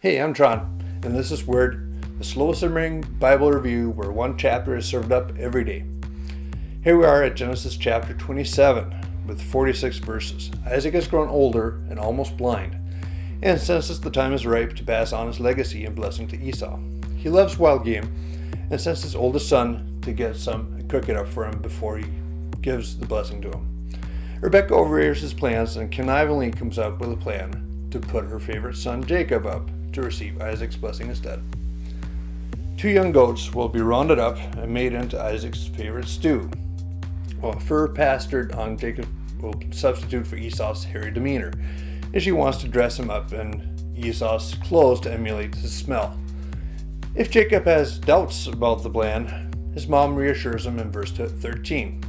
Hey, I'm Tron, and this is Word, the slow simmering Bible review where one chapter is served up every day. Here we are at Genesis chapter 27 with 46 verses. Isaac has grown older and almost blind, and senses the time is ripe to pass on his legacy and blessing to Esau. He loves wild game and sends his oldest son to get some and cook it up for him before he gives the blessing to him. Rebecca overhears his plans and connivingly comes up with a plan to put her favorite son Jacob up to receive Isaac's blessing instead. 2 young goats will be rounded up and made into Isaac's favorite stew, while fur pastured on Jacob will substitute for Esau's hairy demeanor, and she wants to dress him up in Esau's clothes to emulate his smell. If Jacob has doubts about the plan, his mom reassures him in verse 13.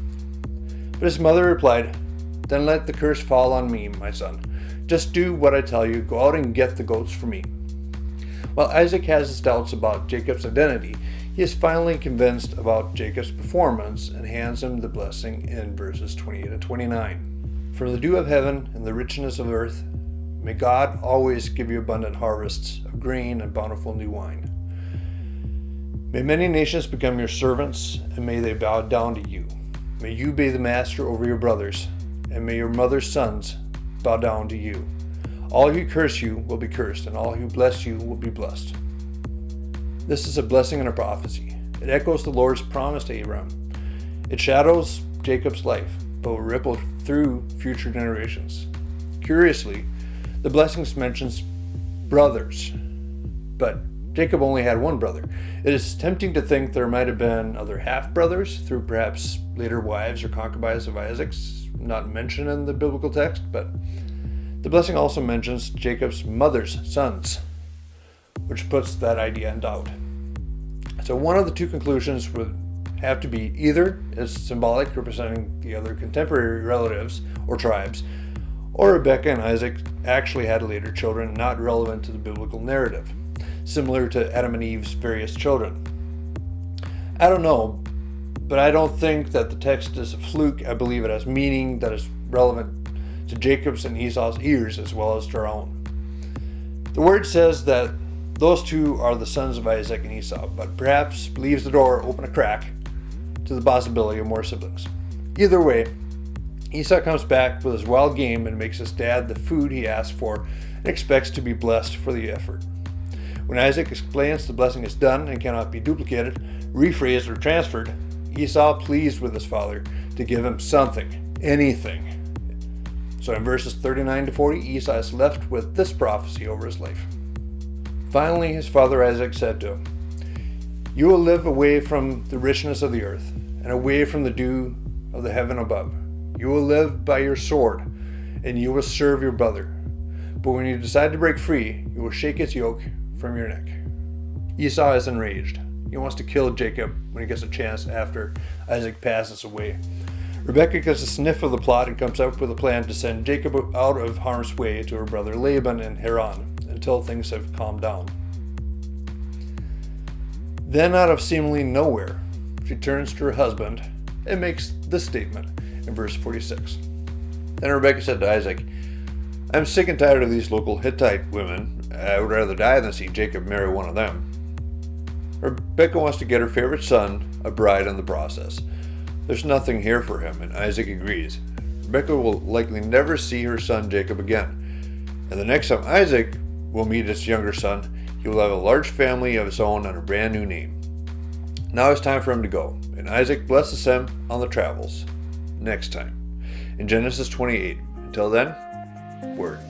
But his mother replied, "Then let the curse fall on me, my son. Just do what I tell you, go out and get the goats for me." While Isaac has his doubts about Jacob's identity, he is finally convinced about Jacob's performance and hands him the blessing in verses 28 and 29. "From the dew of heaven and the richness of earth, may God always give you abundant harvests of grain and bountiful new wine. May many nations become your servants, and may they bow down to you. May you be the master over your brothers, and may your mother's sons bow down to you. All who curse you will be cursed, and all who bless you will be blessed." This is a blessing and a prophecy. It echoes the Lord's promise to Abraham. It shadows Jacob's life, but will ripple through future generations. Curiously, the blessings mentions brothers, but Jacob only had one brother. It is tempting to think there might have been other half-brothers through perhaps later wives or concubines of Isaac's, not mentioned in the biblical text, but the blessing also mentions Jacob's mother's sons, which puts that idea in doubt. So one of the two conclusions would have to be either it's symbolic, representing the other contemporary relatives or tribes, or Rebecca and Isaac actually had later children not relevant to the biblical narrative, similar to Adam and Eve's various children. I don't know, but I don't think that the text is a fluke. I believe it has meaning that is relevant to Jacob's and Esau's ears as well as to our own. The word says that those two are the sons of Isaac and Esau, but perhaps leaves the door open a crack to the possibility of more siblings. Either way, Esau comes back with his wild game and makes his dad the food he asked for and expects to be blessed for the effort. When Isaac explains the blessing is done and cannot be duplicated, rephrased, or transferred, Esau pleads with his father to give him something, anything. So in verses 39 to 40, Esau is left with this prophecy over his life. Finally, his father Isaac said to him, "You will live away from the richness of the earth and away from the dew of the heaven above. You will live by your sword, and you will serve your brother. But when you decide to break free, you will shake its yoke from your neck." Esau is enraged. He wants to kill Jacob when he gets a chance after Isaac passes away. Rebecca gets a sniff of the plot and comes up with a plan to send Jacob out of harm's way to her brother Laban in Haran until things have calmed down. Then, out of seemingly nowhere, she turns to her husband and makes this statement in verse 46. Then Rebecca said to Isaac, "I'm sick and tired of these local Hittite women. I would rather die than see Jacob marry one of them." Rebecca wants to get her favorite son a bride in the process. There's nothing here for him, and Isaac agrees. Rebecca will likely never see her son Jacob again, and the next time Isaac will meet his younger son, he will have a large family of his own and a brand new name. Now it's time for him to go, and Isaac blesses him on the travels. Next time, in Genesis 28. Until then, Word.